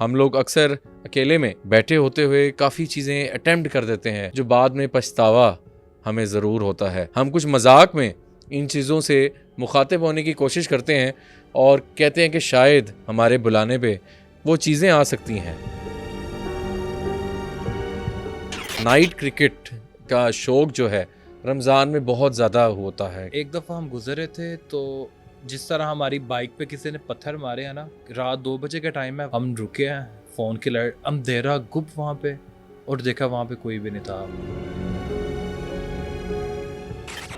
हम लोग अक्सर अकेले में बैठे होते हुए काफ़ी चीज़ें अटेम्प्ट कर देते हैं जो बाद में पछतावा हमें ज़रूर होता है। हम कुछ मजाक में इन चीज़ों से मुखातिब होने की कोशिश करते हैं और कहते हैं कि शायद हमारे बुलाने पे वो चीज़ें आ सकती हैं। नाइट क्रिकेट का शौक जो है रमज़ान में बहुत ज़्यादा होता है। एक दफ़ा हम गुजरे थे तो जिस तरह हमारी बाइक पे किसी ने पत्थर मारे हैं ना, रात 2 बजे का टाइम है, हम रुके हैं, फ़ोन की लाइट अंधेरा गुप वहाँ पे, और देखा वहाँ पे कोई भी नहीं था।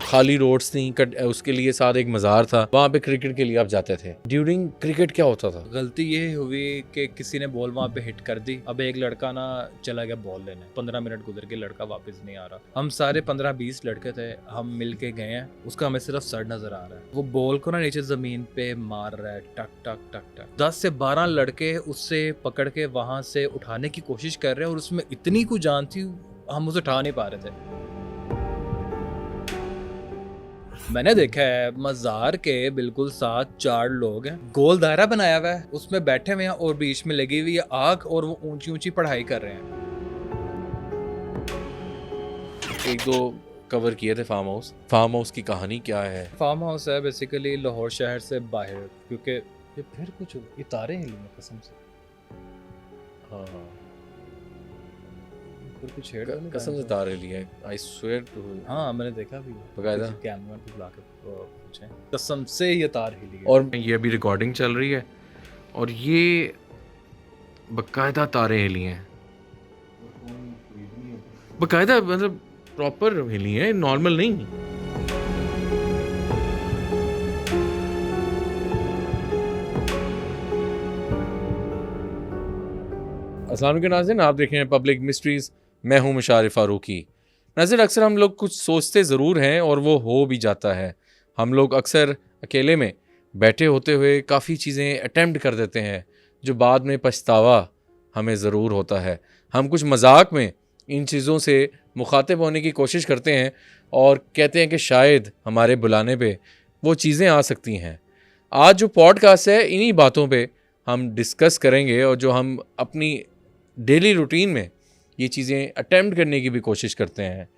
खाली रोड्स थी, उसके लिए साथ एक मज़ार था, वहाँ पे क्रिकेट के लिए आप जाते थे। ड्यूरिंग क्रिकेट क्या होता था? गलती ये हुई कि किसी ने बॉल वहाँ पे हिट कर दी। अब एक लड़का ना चला गया बॉल लेने, 15 मिनट गुजर के लड़का वापस नहीं आ रहा। हम सारे 15-20 लड़के थे, हम मिल के गए हैं, उसका हमें सिर्फ सर नजर आ रहा है। वो बॉल को ना नीचे जमीन पे मार रहा है, टक टक टक टक। 10 से 12 लड़के उससे पकड़ के वहां से उठाने की कोशिश कर रहे हैं, और उसमें इतनी कुछ जान थी, हम उसे उठा नहीं पा रहे थे। मैंने देखा है मज़ार के बिल्कुल साथ 4 लोग हैं, गोल दायरा बनाया हुआ है, उसमें बैठे हुए हैं और बीच में लगी हुई है आग, और वो ऊंची ऊंची पढ़ाई कर रहे हैं। एक दो कवर किए थे फार्म हाउस। फार्म हाउस की कहानी क्या है? फार्म हाउस है बेसिकली लाहौर शहर से बाहर, क्योंकि ये फिर कुछ ये तारे हिली में कसम से, हाँ, फिर कुछ छेड़ तो नहीं कसम से रहा है? तारे लिए। I swear to. हाँ मैंने देखा भी बकायदा। कैमरा पे बुला के पूछे, कसम से ये तार हिली है। और ये अभी रिकॉर्डिंग चल रही है और ये बकायदा तारे हिली हैं, बकायदा, मतलब प्रॉपर हिली हैं, नॉर्मल नहीं। अस्सलाम वालेकुम नाज़रीन, आप देख रहे हैं पब्लिक मिस्ट्रीज़। मैं हूं मुशारिफ फारूकी। नाज़रीन, अक्सर हम लोग कुछ सोचते ज़रूर हैं और वो हो भी जाता है। हम लोग अक्सर अकेले में बैठे होते हुए काफ़ी चीज़ें अटेम्प्ट कर देते हैं जो बाद में पछतावा हमें ज़रूर होता है। हम कुछ मजाक में इन चीज़ों से मुखातिब होने की कोशिश करते हैं और कहते हैं कि शायद हमारे बुलाने पे वो चीज़ें आ सकती हैं। आज जो पॉडकास्ट है इन्हीं बातों पे हम डिस्कस करेंगे और जो हम अपनी डेली रूटीन में ये चीज़ें अटेम्प्ट करने की भी कोशिश करते हैं।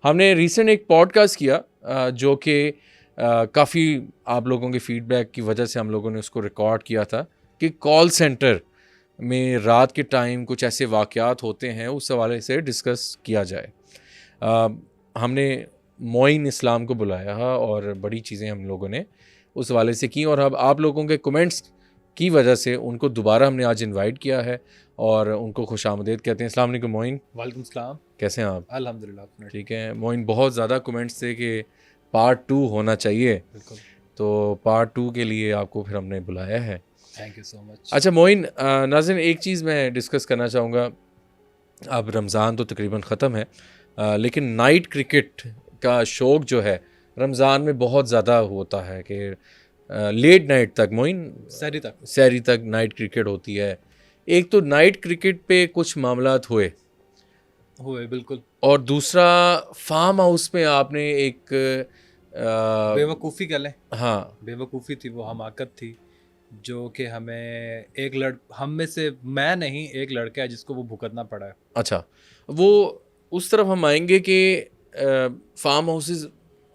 हमने रिसेंट एक पॉडकास्ट किया जो कि काफ़ी आप लोगों के फीडबैक की वजह से हम लोगों ने उसको रिकॉर्ड किया था कि कॉल सेंटर में रात के टाइम कुछ ऐसे वाक़यात होते हैं, उस हवाले से डिस्कस किया जाए। हमने मोइन इस्लाम को बुलाया और बड़ी चीज़ें हम लोगों ने उस हवाले से की, और अब आप लोगों के कमेंट्स की वजह से उनको दोबारा हमने आज इनवाइट किया है और उनको खुशामदीद कहते हैं। अस्सलाम वालेकुम मोइन। वालेकुम सलाम। कैसे हैं आप? अल्हम्दुलिल्लाह। ठीक है मोइन, बहुत ज़्यादा कमेंट्स थे कि पार्ट 2 होना चाहिए, बिल्कुल, तो पार्ट 2 के लिए आपको फिर हमने बुलाया है। Thank you so much. अच्छा मोइन, नाज़रीन एक चीज़ मैं डिस्कस करना चाहूँगा। अब रमज़ान तो तकरीबन ख़त्म है, लेकिन नाइट क्रिकेट का शौक़ जो है रमज़ान में बहुत ज़्यादा होता है कि लेट नाइट तक, मोइन सहरी तक नाइट क्रिकेट होती है। एक तो नाइट क्रिकेट पे कुछ मामलात हुए बिल्कुल, और दूसरा फार्म हाउस में आपने एक बेवकूफ़ी कह लें, हाँ, बेवकूफ़ी थी, वो हमाकत थी, जो कि हमें हम में से, मैं नहीं, एक लड़का है जिसको वो भुगतना पड़ा है। अच्छा, वो उस तरफ हम आएंगे कि फार्म हाउसेस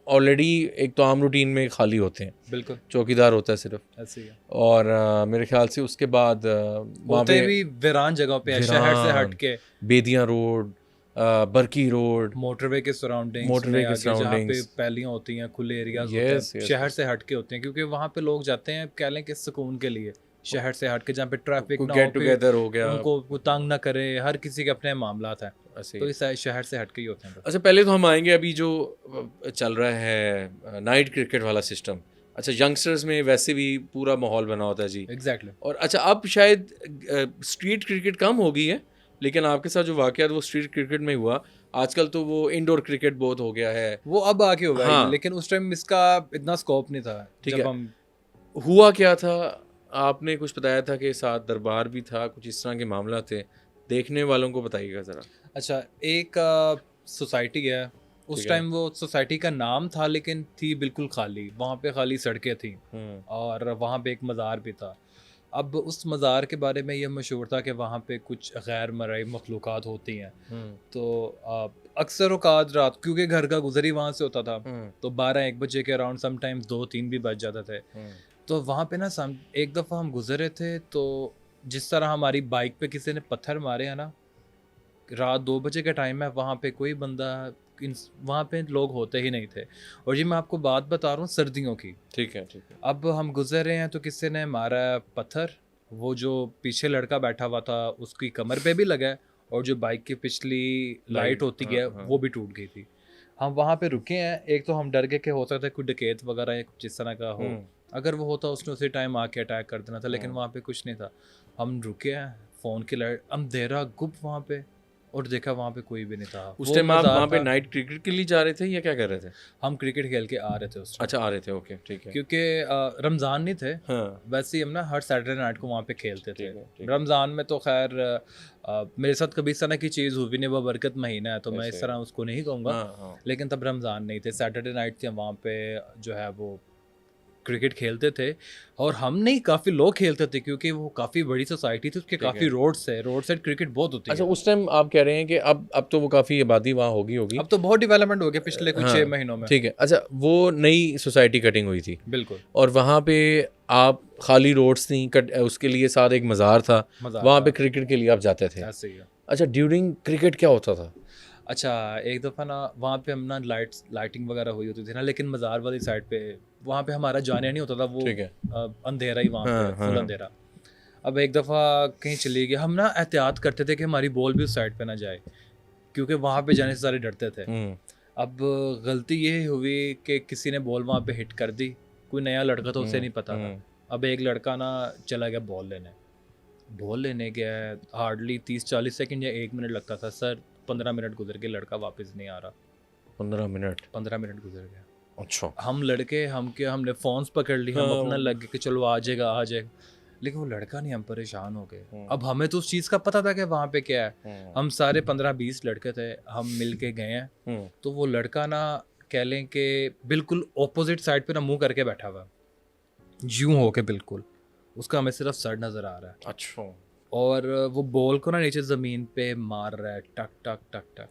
ऑलरेडी एक तो आम रूटीन में खाली होते हैं, बिल्कुल चौकीदार होता है सिर्फ, ऐसे ही है। और मेरे ख्याल से उसके बाद वहाँ होते पे भी वीरान जगह पे है, शहर से हट के, बेदियाँ रोड, बरकी रोड, मोटरवे के सराउंडिंग्स मोटरवे में के आगे, जहाँ पे सराउंडिंग्स। पैलियाँ होती हैं, खुले एरियाज होते यस हैं, यस, शहर से हट के होते हैं, क्योंकि वहाँ पे लोग जाते हैं, कह लें कि सुकून के लिए, शहर से हट के, जहाँ पे ट्रैफिक कोई ना हो, गेट टुगेदर हो गया, उनको वो तंग ना करे, हर किसी के अपने मामलात हैं, ऐसे। तो इस शहर से हट के ही होते हैं। अच्छा, पहले तो हम आएंगे अभी जो चल रहा है नाइट क्रिकेट वाला सिस्टम। अच्छा, यंगस्टर्स में वैसे भी पूरा माहौल बना होता है जी। एग्जैक्टली। और अच्छा, अब शायद स्ट्रीट क्रिकेट कम हो गई है, लेकिन आपके साथ जो वाक़यात वो स्ट्रीट क्रिकेट में हुआ, आजकल तो वो इंडोर क्रिकेट बहुत हो गया है। वो अब आके होगा, हाँ, लेकिन उस टाइम इसका इतना स्कोप नहीं था। ठीक जब है। हम हुआ क्या था, आपने कुछ बताया था कि साथ दरबार भी था, कुछ इस तरह के मामला थे, देखने वालों को बताइएगा ज़रा। अच्छा, एक सोसाइटी है, ठीक उस है। टाइम वो सोसाइटी का नाम था, लेकिन थी बिल्कुल खाली, वहाँ पे खाली सड़कें थी, और वहाँ पे एक मज़ार भी था। अब उस मज़ार के बारे में ये मशहूर था कि वहाँ पे कुछ गैर मरई मखलूक़ात होती हैं। तो अक्सर औक़ात रात, क्योंकि घर का गुज़र ही वहाँ से होता था, तो 12-1 बजे के अराउंड समटाइम्स 2-3 भी बज जाते थे। तो वहाँ पे ना एक दफ़ा हम गुज़रे थे, तो जिस तरह हमारी बाइक पे किसी ने पत्थर मारे हैं ना, रात 2 बजे का टाइम है, वहाँ पे कोई बंदा वहाँ पे लोग होते ही नहीं थे। और ये मैं आपको बात बता रहा हूँ सर्दियों की। ठीक है, ठीक है। अब हम गुजर रहे हैं तो किसी ने मारा पत्थर, वो जो पीछे लड़का बैठा हुआ था उसकी कमर पे भी लगा है, और जो बाइक की पिछली लाइट होती है वो भी टूट गई थी। हम वहाँ पे रुके हैं, एक तो हम डर गए कि हो सकता है कोई डकैत वगैरह या कुछ इस तरह का हो, अगर वो होता उसने उसी टाइम आके अटैक कर देना था, लेकिन वहाँ पे कुछ नहीं था। हम रुके हैं, फ़ोन की लाइट अंधेरा गुप वहाँ पे, और देखा वहाँ पे कोई भी नहीं था। उस टाइम आप वहाँ पे नाइट क्रिकेट के लिए जा रहे थे या क्या कर रहे थे? हम क्रिकेट खेल के आ रहे थे उस टाइम। अच्छा, आ रहे थे, ओके, ठीक है। क्योंकि रमज़ान नहीं थे, हाँ, वैसे ही हम ना हर सैटरडे नाइट को वहाँ पे खेलते थे। ठीक है। रमज़ान में तो खैर मेरे साथ कभी इस तरह की चीज़ हुई नहीं, वो बरकत महीना है तो मैं इस तरह उसको नहीं कहूँगा। हाँ। लेकिन तब रमज़ान नहीं थे, सैटरडे नाइट थे, वहाँ पे जो है वो क्रिकेट खेलते थे। और हम नहीं, काफ़ी लोग खेलते थे, क्योंकि वो काफ़ी बड़ी सोसाइटी थी, उसके काफ़ी रोड साइड क्रिकेट बहुत होती है। अच्छा, उस टाइम आप कह रहे हैं कि अब तो वो काफ़ी आबादी वहाँ होगी। अब तो बहुत डेवलपमेंट हो गया पिछले कुछ 6 महीनों में। ठीक है। अच्छा, वो नई सोसाइटी कटिंग हुई थी, बिल्कुल, और वहाँ पे आप खाली रोड्स थी, उसके लिए साथ एक मज़ार था, वहाँ पे क्रिकेट के लिए आप जाते थे। ऐसे ही है। अच्छा, ड्यूरिंग क्रिकेट क्या होता था? अच्छा, एक दफ़ा ना वहाँ पे हम ना लाइटिंग वगैरह हुई होती थी ना, लेकिन मज़ार वाली साइड पे वहाँ पे हमारा जाना नहीं होता था, वो ठीक है। अंधेरा ही वहाँ पे, फुल अंधेरा। अब एक दफ़ा कहीं चली गई, हम ना एहतियात करते थे कि हमारी बॉल भी उस साइड पे ना जाए, क्योंकि वहाँ पे जाने से सारे डरते थे। अब गलती ये हुई कि किसी ने बॉल वहाँ पे हिट कर दी, कोई नया लड़का था, उसे नहीं पता था। अब एक लड़का ना चला गया बॉल लेने गया, हार्डली 30-40 सेकंड या 1 मिनट लगता था सर। 15 मिनट गुजर के लड़का वापस नहीं आ रहा। 15 मिनट गुजर गया। अच्छा। हम लड़के हमने फ़ोन्स पकड़ ली, हम अपना लग गए कि चलो आ जाएगा, लेकिन वो लड़का नहीं, हम परेशान हो गए। अब हमें तो उस चीज़ का पता था कि वहाँ पे क्या है। हम सारे 15-20 लड़के थे, हम मिल के गए हैं। तो वो लड़का ना कह लें कि बिल्कुल ऑपोजिट साइड पे ना मुँह करके बैठा हुआ, यूँ हो के बिल्कुल, उसका हमें सिर्फ सर नज़र आ रहा है। अच्छा। और वो बॉल को ना नीचे ज़मीन पे मार रहा है, टक टक टक टक।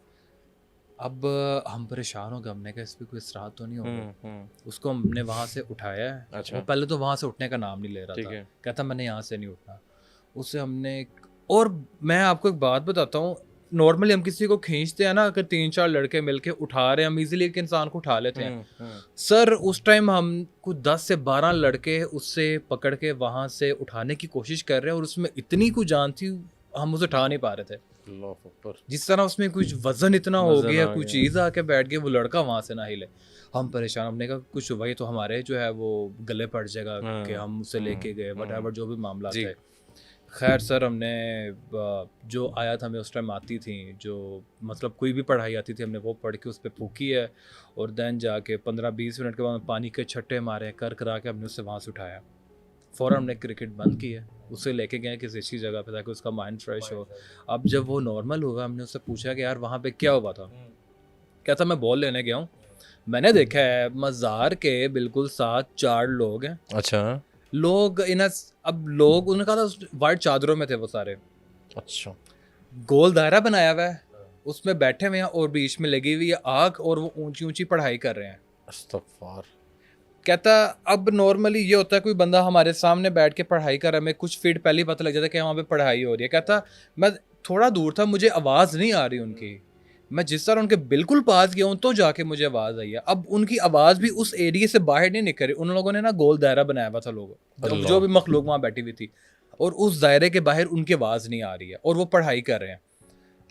अब हम परेशान हो गए, हमने कहा इस पे कोई इसरार तो नहीं होगा। उसको हमने वहाँ से उठाया है। अच्छा। वो पहले तो वहाँ से उठने का नाम नहीं ले रहा था, कहता मैंने यहाँ से नहीं उठना। उससे हमने, और मैं आपको एक बात बताता हूँ, नॉर्मली हम किसी को खींचते हैं ना, अगर 3-4 लड़के मिलके उठा रहे हैं, हम इजीली एक इंसान को उठा लेते हैं। सर उस टाइम हम कुछ 10 से 12 लड़के उससे पकड़ के वहाँ से उठाने की कोशिश कर रहे हैं, और उसमें इतनी कुछ जान थी, हम उसे उठा नहीं पा रहे थे। जिस तरह उसमें कुछ वजन इतना हो गया, कुछ चीज़ आके बैठ गई, वो लड़का वहाँ से ना हिले। हम परेशान, हमने कहा कुछ वही तो हमारे जो है वो गले पड़ जाएगा कि हम उसे लेके गए, वटएवर जो भी मामला थे। खैर सर, हमने जो आया था, हमें उस टाइम आती थी, जो मतलब कोई भी पढ़ाई आती थी, हमने वो पढ़ के उस पर फूकी है, और देन जाके 15-20 मिनट के बाद पानी के छट्टे मारे, कर करा के हमने उससे वहाँ से उठाया। फ़ौरन हमने क्रिकेट बंद की है, उसे लेके गए किसी अच्छी जगह पे ताकि उसका माइंड फ्रेश हो। अब जब वो नॉर्मल हुआ, हमने उससे पूछा कि यार वहाँ पे क्या हुआ था। कहता मैं बॉल लेने गया हूँ, मैंने देखा है मज़ार के बिल्कुल साथ 4 लोग हैं। अच्छा। लोग अब लोग, उन्होंने कहा था वाइट चादरों में थे वो सारे। अच्छा। गोल दायरा बनाया हुआ है, उसमें बैठे हुए हैं, और बीच में लगी हुई है आग, और वो ऊंची ऊंची पढ़ाई कर रहे हैं। अस्तगफार। कहता अब नॉर्मली ये होता है, कोई बंदा हमारे सामने बैठ के पढ़ाई कर रहा है, हमें कुछ फीट पहले ही पता लग जाता है कि वहाँ पे पढ़ाई हो रही है। कहता मैं थोड़ा दूर था, मुझे आवाज़ नहीं आ रही उनकी, मैं जिस तरह उनके बिल्कुल पास गया हूँ तो जाके मुझे आवाज़ आई है। अब उनकी आवाज़ भी उस एरिया से बाहर नहीं निकल रही, उन लोगों ने ना गोल दायरा बनाया हुआ था, लोग जो भी मखलूक वहाँ बैठी हुई थी, और उस दायरे के बाहर उनकी आवाज़ नहीं आ रही है, और वो पढ़ाई कर रहे हैं।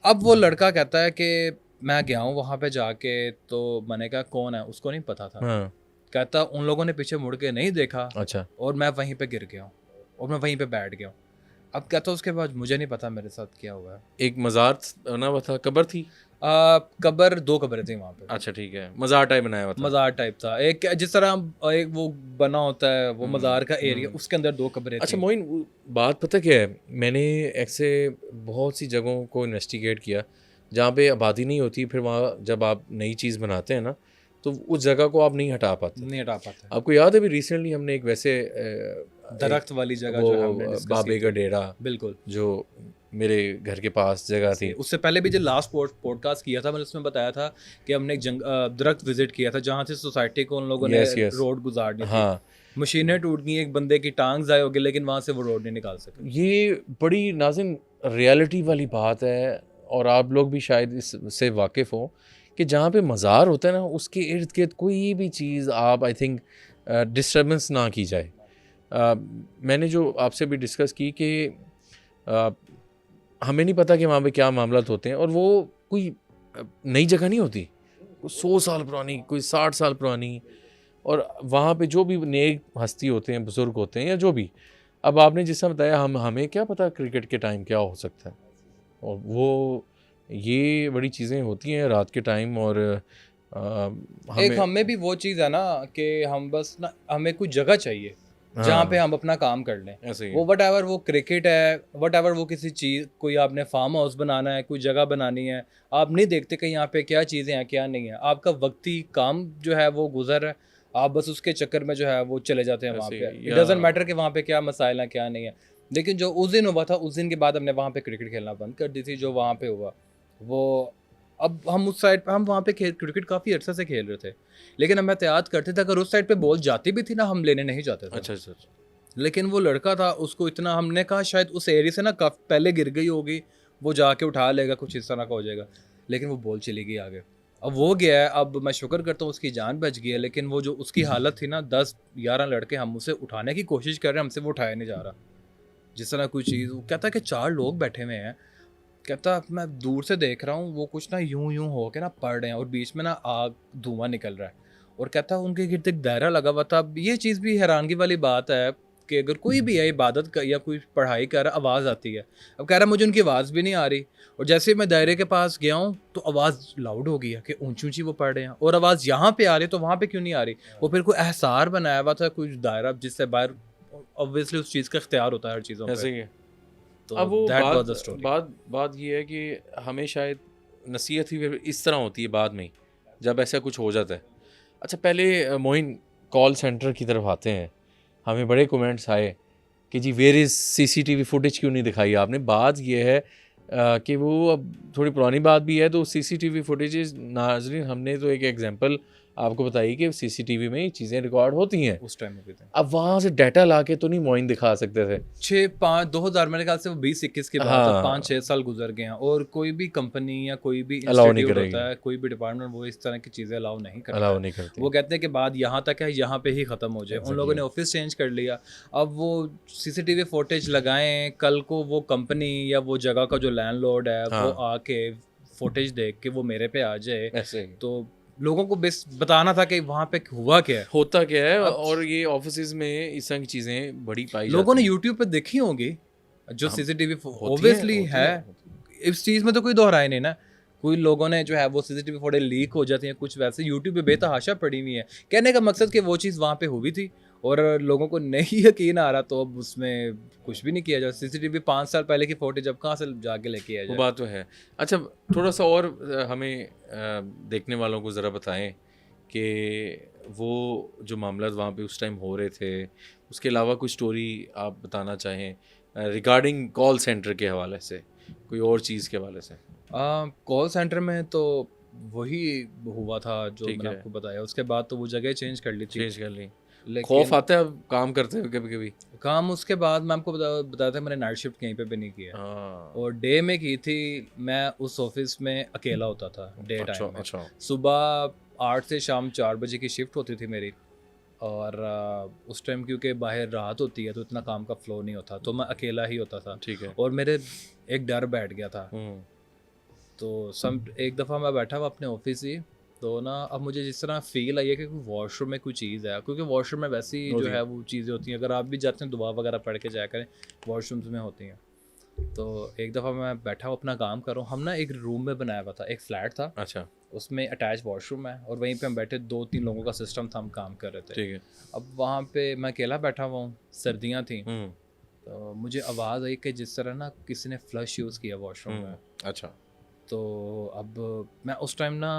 अब वो लड़का कहता है कि मैं गया हूँ वहाँ पे जाके, तो मैंने कहा कौन है, उसको नहीं पता था। कहता उन लोगों ने पीछे मुड़ के नहीं देखा। अच्छा। और मैं वहीं पे गिर गया हूँ, और मैं वहीं पे बैठ गया हूँ। अब कहता उसके बाद मुझे नहीं पता मेरे साथ क्या हुआ है। एक मज़ार बना हुआ था, कब्र थी? कब्र 2 कब्रें थी वहाँ पे। अच्छा, ठीक है, मज़ार टाइप बनाया हुआ था। मज़ार टाइप था, एक जिस तरह एक वो बना होता है वो मज़ार का एरिया, उसके अंदर 2 कब्रें थी। अच्छा मोइन, बात पता क्या है, मैंने ऐसे बहुत सी जगहों को इन्वेस्टिगेट किया जहाँ पे आबादी नहीं होती, फिर वहाँ जब आप नई चीज़ बनाते हैं ना, तो उस जगह को आप नहीं हटा पाते। आपको याद है अभी रिसेंटली हमने एक वैसे दरख्त वाली जगह वो जो है हमने डिस्कस बाबे की का थी। डेरा बिल्कुल। जो मेरे घर के पास जगह थी। उससे पहले भी जो लास्ट पॉडकास्ट किया था मैंने उसमें बताया था कि हमने एक दरख्त विजिट किया था जहाँ से सोसाइटी को उन लोगों ने यस यस, रोड गुजारनी थी। हाँ मशीनें टूट गई, एक बंदे की टांग ज़ाय हो गई, लेकिन वहाँ से वो रोड नहीं निकाल सके। ये बड़ी नाज़िम रियलिटी वाली बात है, और आप लोग भी शायद इससे वाकिफ़ हो कि जहाँ पे मज़ार होता है ना, उसके इर्द गिर्द कोई भी चीज़ आप आई थिंक डिस्टर्बेंस ना की जाए। मैंने जो आपसे भी डिस्कस की कि अ, हमें नहीं पता कि वहाँ पे क्या मामलात होते हैं, और वो कोई नई जगह नहीं होती, कोई 100 साल पुरानी, कोई 60 साल पुरानी, और वहाँ पे जो भी नेक हस्ती होते हैं, बुज़ुर्ग होते हैं या जो भी, अब आपने जिससे बताया, हमें क्या पता क्रिकेट के टाइम क्या हो सकता है, और वो ये बड़ी चीज़ें होती हैं रात के टाइम, और एक हमें हमें भी वो चीज़ है ना कि हम बस ना, हमें कुछ जगह चाहिए जहाँ पे हाँ हम अपना काम कर लें। ऐसे ही वो वट एवर वो क्रिकेट है, वट एवर वो किसी चीज़, कोई आपने फार्म हाउस बनाना है, कोई जगह बनानी है, आप नहीं देखते कि यहाँ पे क्या चीज़ें हैं क्या नहीं है। आपका वक्ती काम जो है वो गुजर है, आप बस उसके चक्कर में जो है वो चले जाते हैं वहाँ ऐसे पे। ही, इट या डजेंट मैटर कि वहाँ पे क्या मसाइल हैं क्या नहीं है। लेकिन जो उस दिन हुआ था, उस दिन के बाद हमने वहाँ पे क्रिकेट खेलना बंद कर दी थी। जो वहाँ पे हुआ वो, अब हम उस साइड पे, हम वहाँ पे क्रिकेट काफ़ी अर्से से खेल रहे थे, लेकिन हम एहतियात करते थे अगर उस साइड पे बॉल जाती भी थी ना, हम लेने नहीं जाते थे। अच्छा अच्छा अच्छा, लेकिन वो लड़का था, उसको इतना हमने कहा शायद उस एरिया से ना काफ़ी पहले गिर गई होगी, वो जाके उठा लेगा, कुछ इस तरह का हो जाएगा, लेकिन वो बॉल चली गई आगे। अब वो गया है, अब मैं शुक्र करता हूँ उसकी जान बच गई है, लेकिन वो जो उसकी हालत थी ना, 10-11 लड़के हम उसे उठाने की कोशिश कर रहे हैं, हमसे वो उठाया नहीं जा रहा। जिस तरह कोई चीज़, वो कहता है कि 4 लोग बैठे हुए हैं, कहता मैं दूर से देख रहा हूँ वो कुछ ना यूं यूं हो के ना पड़ रहे हैं, और बीच में ना आग धुआं निकल रहा है, और कहता उनके गिर्द एक दायरा लगा हुआ था। अब ये चीज़ भी हैरानगी वाली बात है कि अगर कोई भी है इबादत का या कोई पढ़ाई कर रहा, आवाज़ आती है। अब कह रहा मुझे उनकी आवाज़ भी नहीं आ रही, और जैसे ही मैं दायरे के पास गया हूँ तो आवाज़ लाउड हो गई है कि ऊंची ऊंची वो पढ़ रहे हैं, और आवाज़ यहाँ पे आ रही है तो वहाँ पे क्यों नहीं आ रही। वो फिर कोई एहसार बनाया हुआ था, कुछ दायरा जिससे बाहर, ऑब्वियसली उस चीज़ का इख्तियार होता है हर चीज़ों ऐसे पे। ही है। तो अब वो दैट वाज बात द स्टोरी। बात बात ये है कि हमें शायद नसीहत ही फिर इस तरह होती है बाद में, जब ऐसा कुछ हो जाता है। अच्छा, पहले मोइन कॉल सेंटर की तरफ आते हैं, हमें बड़े कमेंट्स आए कि जी वेयर इज़ सीसीटीवी फुटेज क्यों नहीं दिखाई आपने। बात ये है कि वो अब थोड़ी पुरानी बात भी है, तो सीसीटीवी फुटेजेस नाज़रीन, हमने तो एक एग्जांपल आपको बताई कि सीसीटीवी में ये चीज़ें रिकॉर्ड होती हैं। उस टाइम पे थे अब वहाँ से डाटा ला के तो नहीं मोइन दिखा सकते थे। 2000 मेरे ख्याल से वो 20-21 की बात है, हाँ, 5-6 साल गुजर गए हैं, और कोई भी कंपनी या कोई भी अलाउ नहीं इंस्टीट्यूट करेगी, होता है, कोई भी डिपार्टमेंट, वो इस तरह की चीज़ें अलाउ नहीं करता अलाउ है। नहीं करती। वो कहते हैं कि बात यहाँ तक है, यहाँ पे ही ख़त्म हो जाए। उन लोगों एग्जैक्टली, ने ऑफिस चेंज कर लिया। अब वो सीसीटीवी फुटेज लगाएं, कल को वो कंपनी या वो जगह का जो लैंडलॉर्ड है वो हाँ आके फुटेज देख के वो मेरे पे आ जाए, ऐसे ही तो लोगों को बस बताना था कि वहाँ पे हुआ क्या है। होता क्या है, अब और ये ऑफिसेज में इस तरह की चीज़ें बड़ी पाई लोगों जाती ने हैं। यूट्यूब पे देखी होंगी जो हम सीसीटीवी, होती हैं, ऑब्वियसली होती है, हैं, होती हैं। इस चीज़ में तो कोई दोहराई नहीं ना। कोई लोगों ने जो है वो सीसीटीवी फुटेज लीक हो जाती है, कुछ वैसे यूट्यूब पे बेतहाशा पड़ी हुई है। कहने का मकसद कि वो चीज़ वहाँ पे हुई थी और लोगों को नहीं यकीन आ रहा, तो अब उसमें कुछ भी नहीं किया जाए। सीसीटीवी 5 साल पहले की फुटेज अब कहाँ से जाके लेके आया वो जाए। बात तो है। अच्छा, थोड़ा सा और हमें देखने वालों को ज़रा बताएं कि वो जो मामला वहाँ पे उस टाइम हो रहे थे, उसके अलावा कोई स्टोरी आप बताना चाहें रिगार्डिंग कॉल सेंटर के हवाले से, कोई और चीज़ के हवाले से। कॉल सेंटर में तो वही हुआ था जो ठीक मैंने है, आपको बताया। उसके बाद तो वो जगह चेंज कर ली थी, चेंज कर ली। लेकिन खौफ आता है अब काम करते हुए कभी कभी। काम उसके बाद मैं आपको बताया था, मैंने नाइट शिफ्ट कहीं पे भी नहीं किया, हाँ, और डे में की थी। मैं उस ऑफिस में अकेला होता था डे अच्छा टाइम में। अच्छा, सुबह 8 से शाम 4 बजे की शिफ्ट होती थी मेरी, और उस टाइम क्योंकि बाहर रात होती है तो इतना काम का फ्लो नहीं होता, तो मैं अकेला ही होता था। ठीक है। और मेरे एक डर बैठ गया था। हम्म, तो एक दफ़ा मैं बैठा हुआ अपने ऑफिस ही, तो ना अब मुझे जिस तरह फील आई है कि वॉशरूम में कोई चीज़ है, क्योंकि वॉशरूम में वैसे ही जो होती है। है वो चीज़ें होती हैं। अगर आप भी जाते हैं दुआ वगैरह पढ़ के जाया करें, वॉशरूम्स में होती हैं। तो एक दफ़ा मैं बैठा हूँ अपना काम कर रहा हूँ। हम ना एक रूम में बनाया हुआ था, एक फ्लैट था, अच्छा, उसमें अटैच वॉशरूम है, और वहीं पे हम बैठे 2-3 लोगों का सिस्टम था, हम काम कर रहे थे। ठीक है। अब वहाँ पे मैं अकेला बैठा हुआ हूँ, सर्दियाँ थी, हम्म, तो मुझे आवाज़ आई कि जिस तरह ना किसी ने फ्लश यूज़ किया वॉशरूम में। अच्छा, तो अब मैं उस टाइम ना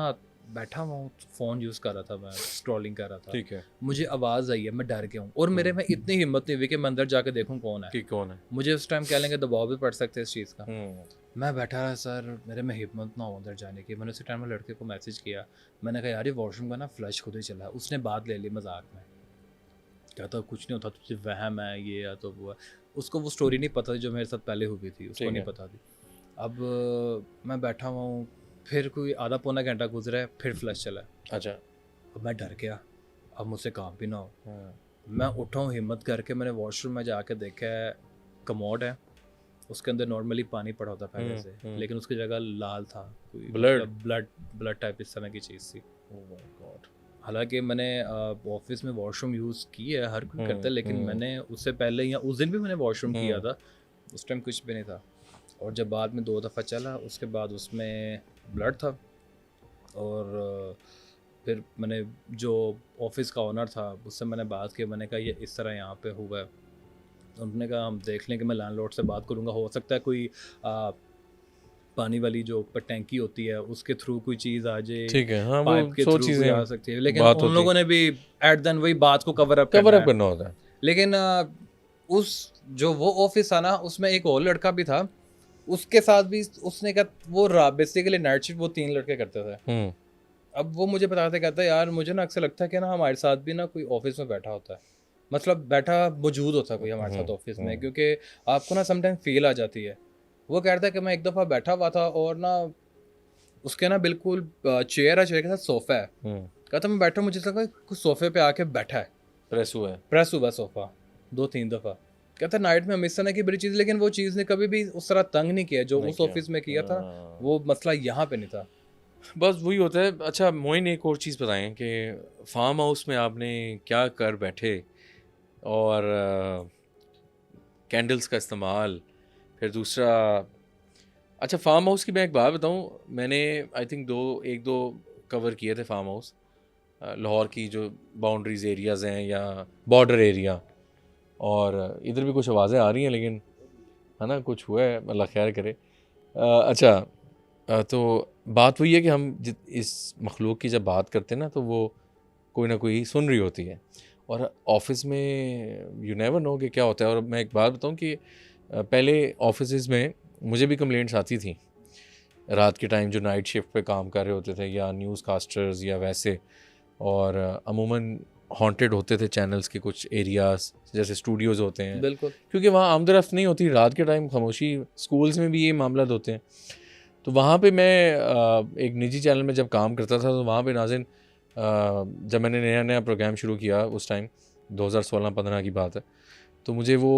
बैठा हुआ हूँ, फ़ोन यूज़ कर रहा था, मैं स्क्रॉलिंग कर रहा था, ठीक है मुझे आवाज़ आई है, मैं डर गया हूँ और मेरे में इतनी हिम्मत नहीं हुई कि मैं अंदर जाके देखूँ कौन है। कि कौन है मुझे उस टाइम कह लेंगे दबाव भी पड़ सकते है इस चीज़ का। हम्म मैं बैठा रहा सर, मेरे में हिम्मत ना हो अंदर जाने की। मैंने उसी टाइम में लड़के को मैसेज किया, मैंने कहा यार ये वॉशरूम का ना फ्लश खुद ही चला है। उसने बात ले ली मजाक में, कहता कुछ नहीं होता, तुझे वहम है ये या तो वो है। उसको वो स्टोरी नहीं पता थी जो मेरे साथ पहले हुई थी, उसको ठीक नहीं है। पता थी। अब मैं बैठा हुआ हूँ, फिर कोई आधा पौना घंटा गुजरा है, फिर फ्लश चला है। अच्छा अब मैं डर गया, अब मुझसे काम भी ना हो। हम्म मैं उठा हूँ हिम्मत करके, मैंने वॉशरूम में जाके देखा है, कमोड है, उसके अंदर नॉर्मली पानी पड़ा होता पहले से, लेकिन उसकी जगह लाल था, कोई Blood? मतलब ब्लड ब्लड टाइप इस तरह की चीज़ थी। Oh my God. हालांकि मैंने ऑफिस में वॉशरूम यूज़ की है, हर कोई करता है, लेकिन हम्म। मैंने उससे पहले या उस दिन भी मैंने वॉशरूम किया हम्म। था, उस टाइम कुछ भी नहीं था। और जब बाद में 2 दफ़ा चला, उसके बाद उसमें ब्लड था। और फिर मैंने जो ऑफिस का ओनर था उससे मैंने बात की, मैंने कहा ये इस तरह यहाँ पे हुआ है। उन्होंने कहा हम देख लें कि मैं लैंडलॉर्ड से बात करूँगा, हो सकता है कोई पानी वाली जो ऊपर टैंकी होती है उसके थ्रू कोई चीज़ आ जाए, ठीक है हाँ वो पाइप के 100 थ्रू कोई आ चीजें सकती है, लेकिन बात उन होती लोगों ने भी एट देन वही बात को कवर अप कवर करना अप है। करना होता है लेकिन उस जो वो ऑफिस था ना, उसमें एक और लड़का भी था, उसके साथ भी उसने कहा वो बेसिकली नाइट शिफ्ट वो 3 लड़के करते थे। हम्म अब वो मुझे बताते, कहता है यार मुझे ना अक्सर लगता है कि ना हमारे साथ भी ना कोई ऑफिस में बैठा होता है, मतलब बैठा मौजूद होता है कोई हमारे साथ ऑफिस में, क्योंकि आपको ना समटाइम फील आ जाती है। वो कहता है कि मैं एक दफ़ा बैठा हुआ था और ना उसके ना बिल्कुल चेयर है, चेयर के साथ सोफ़ा है। कहता मैं बैठा, मुझे लगा कुछ सोफ़े पे आके बैठा है, प्रेस हुआ है प्रेस हुआ सोफ़ा 2-3 दफ़ा। कहता नाइट में हम इस तरह की बड़ी चीज़, लेकिन वो चीज़ ने कभी भी उस तरह तंग नहीं किया जो नहीं उस किया ऑफिस में किया था। हाँ। वो मसला यहाँ पे नहीं था। बस वही होता है अच्छा मोइन एक और चीज़ बताएं कि फार्म हाउस में आपने क्या कर बैठे और कैंडल्स का इस्तेमाल फिर दूसरा अच्छा फार्म हाउस की मैं एक बात बताऊं मैंने आई थिंक एक दो कवर किए थे फार्म हाउस लाहौर की जो बाउंड्रीज एरियाज़ हैं या बॉर्डर एरिया और इधर भी कुछ आवाज़ें आ रही हैं लेकिन है ना कुछ हुआ है अल्लाह खैर करे अच्छा तो बात वही है कि हम इस मखलूक की जब बात करते हैं ना तो वो कोई ना कोई सुन रही होती है और ऑफिस में यू नेवर नो कि क्या होता है और मैं एक बात बताऊं कि पहले ऑफिस में मुझे भी कंप्लेंट्स आती थी रात के टाइम जो नाइट शिफ्ट पे काम कर रहे होते थे या न्यूज़ कास्टर्स या वैसे और अमूमन हॉन्टेड होते थे चैनल्स के कुछ एरियाज जैसे स्टूडियोज़ होते हैं बिल्कुल। क्योंकि वहाँ आमदरफ्त नहीं होती रात के टाइम खामोशी स्कूल्स में भी ये मामला होते हैं तो वहाँ पे मैं एक निजी चैनल में जब काम करता था तो वहाँ पे नाज़िन जब मैंने नया प्रोग्राम शुरू किया उस टाइम 2016-15 की बात है तो मुझे वो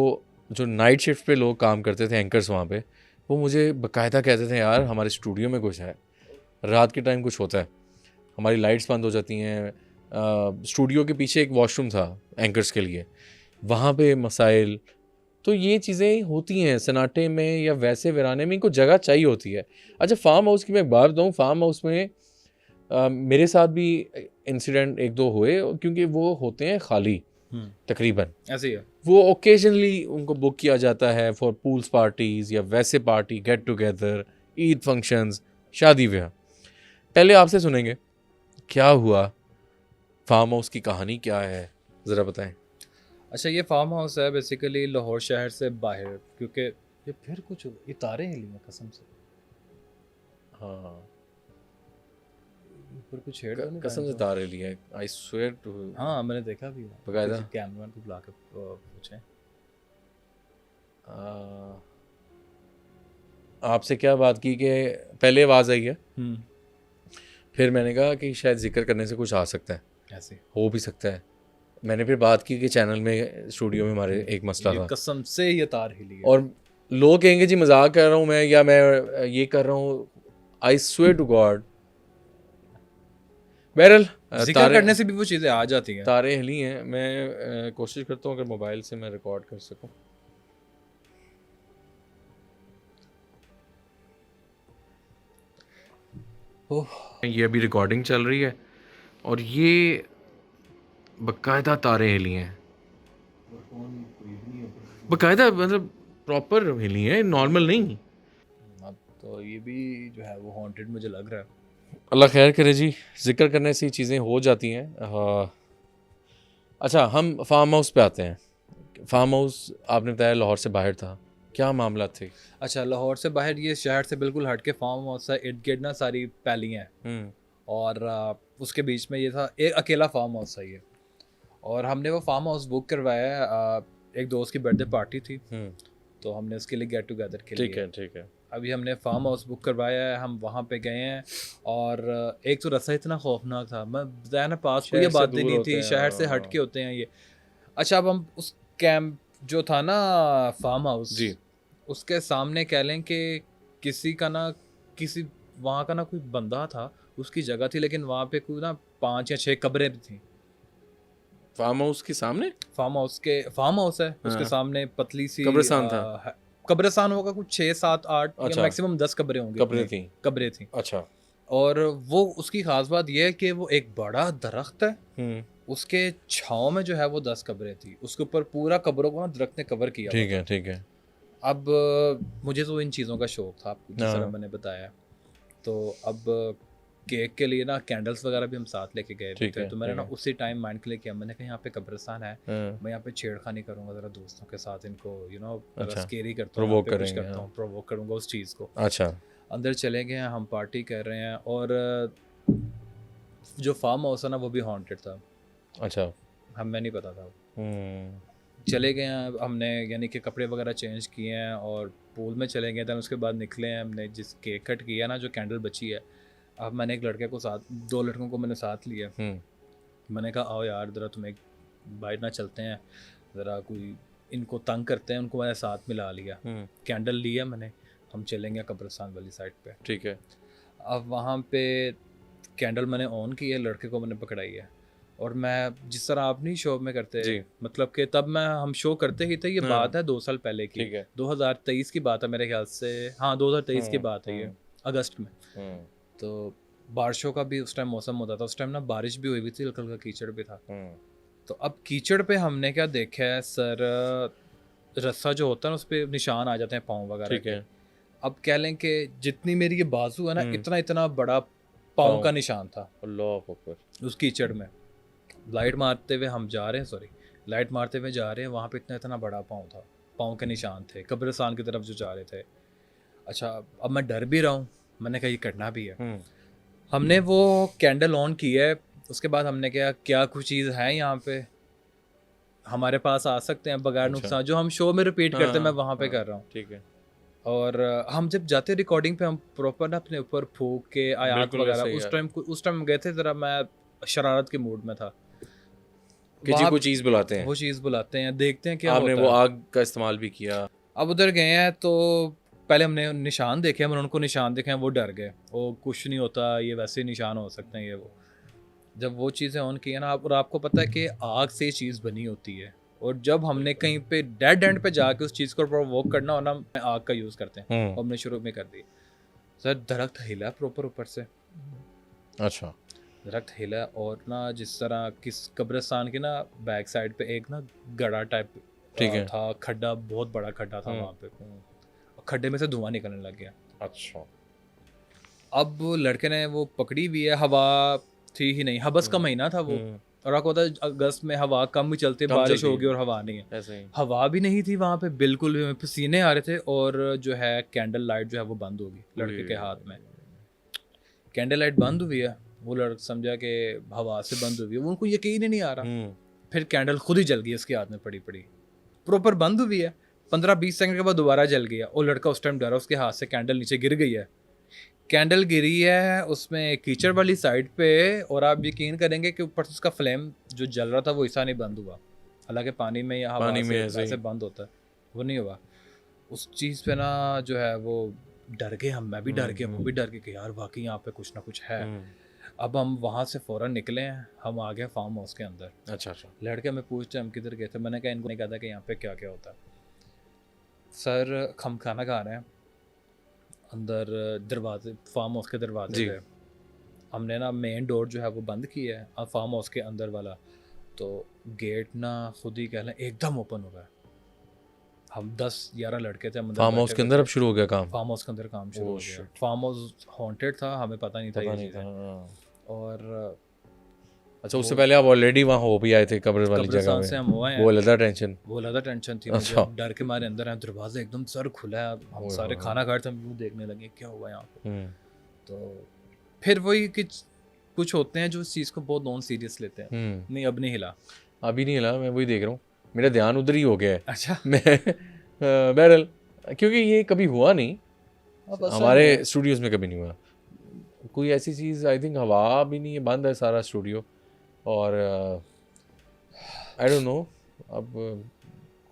जो नाइट शिफ्ट पे लोग काम करते थे एंकर्स वहाँ पे वो मुझे बाकायदा कहते थे यार हमारे स्टूडियो में कुछ है रात के टाइम कुछ होता है हमारी लाइट्स बंद हो जाती हैं स्टूडियो के पीछे एक वॉशरूम था एंकर्स के लिए वहाँ पे मसाइल तो ये चीज़ें होती हैं सन्नाटे में या वैसे वीराने में इनको जगह चाहिए होती है अच्छा फार्म हाउस की मैं एक बात बताऊँ फार्म हाउस में मेरे साथ भी इंसिडेंट एक दो हुए क्योंकि वो होते हैं खाली तकरीबन ऐसे ही है। वो ओकेजनली उनको बुक किया जाता है फॉर पूल्स पार्टीज़ या वैसे party get together Eid functions शादी ब्याह पहले आपसे सुनेंगे क्या हुआ फार्म हाउस की कहानी क्या है ज़रा बताएं अच्छा ये फार्म हाउस है बेसिकली लाहौर शहर से बाहर, क्योंकि ये फिर कुछ ये तारे हिली हैं कसम से, हाँ ऊपर कुछ छेड़ तो नहीं कसम से तारे लिए आई स्वेयर टू हाँ मैंने देखा भी है, बकायदा किसी कैमरामैन को बुला के पूछे। आपसे क्या बात की कि पहले आवाज़ आई है फिर मैंने कहा कि शायद जिक्र करने से कुछ आ सकता है ऐसे हो भी सकता है मैंने फिर बात की कि चैनल में स्टूडियो में हमारे एक मसला था कसम से ये तार हिली है। और लोग कहेंगे जी मजाक कर रहा हूँ मैं या मैं ये कर रहा हूँ आई स्वेयर टू गॉड बहरहाल जिक्र करने से भी वो चीज़ें आ जाती हैं। तारे हिली हैं मैं कोशिश करता हूँ अगर मोबाइल से मैं रिकॉर्ड कर सकूँ ये अभी रिकॉर्डिंग चल रही है और ये बाकायदा तारे हिली हैं बाकायदा मतलब प्रॉपर हिली हैं नॉर्मल नहीं अब तो ये भी जो है वो हॉन्टेड मुझे लग रहा है। अल्लाह खैर करे जी, जिक्र करने से ही चीज़ें हो जाती हैं। अच्छा, हम फार्म हाउस पे आते हैं। फार्म हाउस आपने बताया लाहौर से बाहर था, क्या मामला थे? अच्छा, लाहौर से बाहर, ये शहर से बिल्कुल हट के फार्म हाउस है, इर्द गिर्द ना सारी पैलियाँ हैं। और उसके बीच में ये था, एक अकेला फार्म हाउस है ये। और हमने वो फार्म हाउस बुक करवाया है, एक दोस्त की बर्थडे पार्टी थी, तो हमने उसके लिए गेट टुगेदर के ठीक लिए है, ठीक है। अभी हमने फार्म हाउस बुक करवाया है, हम वहाँ पे गए हैं। और एक तो रास्ता इतना खौफनाक था, मैं बताया ना, पास कोई ये शहर से बातें दूर नहीं होते थी, हैं, शहर से हट हाँ। के होते हैं ये। अच्छा, अब हम उस कैंप जो था ना, फार्म हाउस, जी। उसके सामने कह लें कि किसी का ना, किसी वहाँ का ना कोई बंदा था, उसकी जगह थी, लेकिन वहाँ पे कोई ना 5 या 6 कब्रें भी थी। फार्म हाउस के सामने? फार्म हाउस है, उसके हाँ। सामने पतली सी कब्रिस्तान था? कब्रिस्तान होगा, कुछ 6 7 8 या अच्छा, मैक्सिमम 10 कब्रें होंगी, कब्रें उतनी थी। कब्रें थी। अच्छा। और वो, उसकी खास बात यह है कि वो एक बड़ा दरख्त है, हुँ। उसके छाँव में जो है वो 10 कब्रें थी, उसके ऊपर पूरा कब्रों को ना दरख्त ने कवर किया हुआ ठीक है, था। ठीक है। अब मुझे तो इन चीज़ों का शौक था, आपको जिस तरह हाँ, मैंने बताया। तो अब केक के लिए ना कैंडल्स वगैरह भी हम साथ लेके गए हुए ठीक थे, है, तो मैंने ठीक ना है। उसी टाइम माइंड क्लिक किया, मैंने कहा यहाँ पे कब्रिस्तान है, हाँ, मैं यहाँ पे छेड़खानी करूँगा ज़रा दोस्तों के साथ, इनको ज़रा अच्छा। स्केरी करता हूँ, यहाँ प्रोवोक पे कुछ करेंगे, करता हाँ। हूँ, प्रोवोक करूँगा उस चीज़ को। अच्छा। अंदर चले गए हैं, हम पार्टी कर रहे हैं, और जो फार्म हाउस है ना, वो भी हॉन्टेड था, अच्छा। हमें नहीं पता था। हुँ। चले गए हैं हमने, यानी कि कपड़े वगैरह चेंज किए हैं और पूल में चले गए थे। उसके बाद निकले हैं, हमने जिस केक कट किया ना, जो कैंडल बची है, अब मैंने एक लड़के को साथ, 2 लड़कों को मैंने साथ लिया। हुँ। मैंने कहा आओ यार, ज़रा तुम्हें बाहर ना चलते हैं, ज़रा कोई इनको तंग करते हैं, उनको मैंने साथ मिला लिया। हुँ। कैंडल लिया मैंने, हम चलेंगे कब्रिस्तान वाली साइड पे। ठीक है। अब वहाँ पे कैंडल मैंने ऑन की है, लड़के को मैंने पकड़ाई है, और मैं जिस तरह आप नहीं शो में करते, जी। मतलब कि तब मैं हम शो करते ही थे, ये हाँ, बात है 2 साल पहले की, ठीक है। 2023 की बात है मेरे ख्याल से, हाँ 2023 की हुँ, बात है ये, हुँ, अगस्त में। हुँ, तो बारिशों का भी उस टाइम मौसम होता था, उस टाइम ना बारिश भी हुई हुई थी, हल्का हल्का कीचड़ भी था। हुँ। तो अब कीचड़ पे हमने क्या देखा है सर, रस्सा जो होता है ना, उस पर निशान आ जाते हैं पाँव वगैरह ठीक के। है। अब कह लें कि जितनी मेरी ये बाजू है ना, हुँ। इतना इतना बड़ा पाँव पाँव। का निशान था अल्लाहु अकबर! उस कीचड़ में। लाइट मारते हुए हम जा रहे हैं, सॉरी, लाइट मारते हुए जा रहे हैं, वहाँ पे इतना इतना बड़ा पाँव था, पाँव के निशान थे, कब्रिस्तान की तरफ जो जा रहे थे। अच्छा, अब मैं डर भी रहा हूँ, मैंने कहा ये करना भी है। हुँ। हमने वो कैंडल ऑन की है, उसके बाद हमने कहा क्या कुछ चीज़ है यहाँ पे, हमारे पास आ सकते हैं बगैर अच्छा। नुकसान, जो हम शो में रिपीट हाँ, करते हैं, मैं हाँ, वहाँ पे हाँ। कर रहा हूँ। ठीक है। और हम जब जाते रिकॉर्डिंग पे, हम प्रॉपर ना अपने ऊपर फूक के आयात बिल्कुल वगैरह, वैसे ही उस यार। टाइम गए थे, ज़रा मैं शरारत के मूड में था। कि जी वहाँ कोई चीज़ बुलाते हैं। वो चीज़ बुलाते हैं, देखते हैं क्या आपने होता वो है। आग का इस्तेमाल भी किया। अब उधर गए हैं तो पहले हमने निशान देखे, हमने उनको निशान देखे हैं, वो डर गए, वो कुछ नहीं होता, ये वैसे निशान हो सकते हैं ये वो। जब वो चीज़ें ऑन की है ना, और आपको पता है कि आग से चीज़ बनी होती है, और जब हमने कहीं पे डेड एंड पे जाके उस चीज़ को प्रोवोक करना हो ना, आग का यूज़ करते हैं, हुँ। और हमने शुरू में कर दी। सर दरख्त हिला प्रॉपर ऊपर से, अच्छा। दरख्त हिला, और ना जिस तरह किस कब्रिस्तान की ना बैक साइड पे एक ना गड़ा टाइप ठीक है। था, खड्डा, बहुत बड़ा खड्डा था हुँ, वहाँ पे, हुँ। खड्डे में से धुआं निकलने लग गया। अच्छा। अब लड़के ने वो पकड़ी हुई है, हवा थी ही नहीं, हबस का हुँ, महीना था वो, हुँ। और आपको पता है अगस्त में हवा कम भी चलती है, कम बारिश चलती होगी है। और हवा नहीं है। ऐसे ही। हवा भी नहीं थी वहाँ पे बिल्कुल भी, हमें पसीने आ रहे थे, और जो है कैंडल लाइट जो है वो बंद होगी लड़के के हाथ में। कैंडल लाइट बंद हुई है, वो लड़का समझा कि हवा से बंद हुई है, उनको यकीन ही नहीं आ रहा। हुँ। फिर कैंडल खुद ही जल गई उसके हाथ में पड़ी पड़ी, प्रॉपर बंद हुई है, 15-20 सेकंड के बाद दोबारा जल गया। वो लड़का उस टाइम डरा, उसके हाथ से कैंडल नीचे गिर गई है। कैंडल गिरी है उसमें कीचड़ वाली साइड पे, और आप यकीन करेंगे कि ऊपर से उसका फ्लेम जो जल रहा था वो ऐसा नहीं बंद हुआ, हालांकि पानी में या हवा पानी में से ऐसे ही। वैसे बंद होता है, वो नहीं हुआ। उस चीज़ पे ना जो है वो डर गए हम, मैं भी डर गया, वो भी डर गए कि यार वाकई यहाँ पे कुछ ना कुछ है। हुँ। अब हम वहाँ से फ़ौरन निकले हैं, हम आ गए फार्म हाउस के अंदर। अच्छा, अच्छा। लड़के हमें पूछते हम किधर गए थे, मैंने कहा इनको नहीं कहा था कि यहाँ पे क्या क्या होता है। सर हम खाना खा रहे हैं अंदर, दरवाजे, फार्म हाउस के दरवाजे जी। पे हमने ना मेन डोर जो है वो बंद की है, फार्म हाउस के अंदर वाला, तो गेट ना खुद ही कह लें एकदम ओपन हो गया। हम 10-11 लड़के थे, हम अंदर फार्म हाउस बैठे के हुए अंदर थे। अब शुरू हो गया काम? फार्म हाउस के अंदर काम शुरू Oh, हो गया। shit. फार्म हाउस हॉन्टेड था, हमें पता नहीं था पता ये नहीं था। चीज़ें। हाँ। और अच्छा, उससे पहले आप ऑलरेडी वहाँ हो भी आए थे कब्र वाली जगह कब्रिस्तान से में? हम हुए हैं। वो अलग टेंशन। वो ज़्यादा टेंशन थी मुझे, अच्छा। डर के मारे अंदर हैं, दरवाज़ा एकदम सर खुला है, हम ओए सारे होए। खाना खा रहे थे, हम यूँ देखने लगे क्या हुआ यहाँ पे। हम्म। तो फिर वही कि कुछ होते हैं जो इस चीज़ को बहुत नॉन सीरियस लेते हैं। नहीं, अब नहीं हिला। अभी नहीं हिला, मैं वही देख रहा हूँ, मेरा ध्यान उधर ही हो गया है। अच्छा। मैं बहरहाल, क्योंकि ये कभी हुआ नहीं अब असल हमारे में स्टूडियोज़ में, कभी नहीं हुआ कोई ऐसी चीज़। आई थिंक हवा भी नहीं है, बंद है सारा स्टूडियो। और आई डोंट नो, अब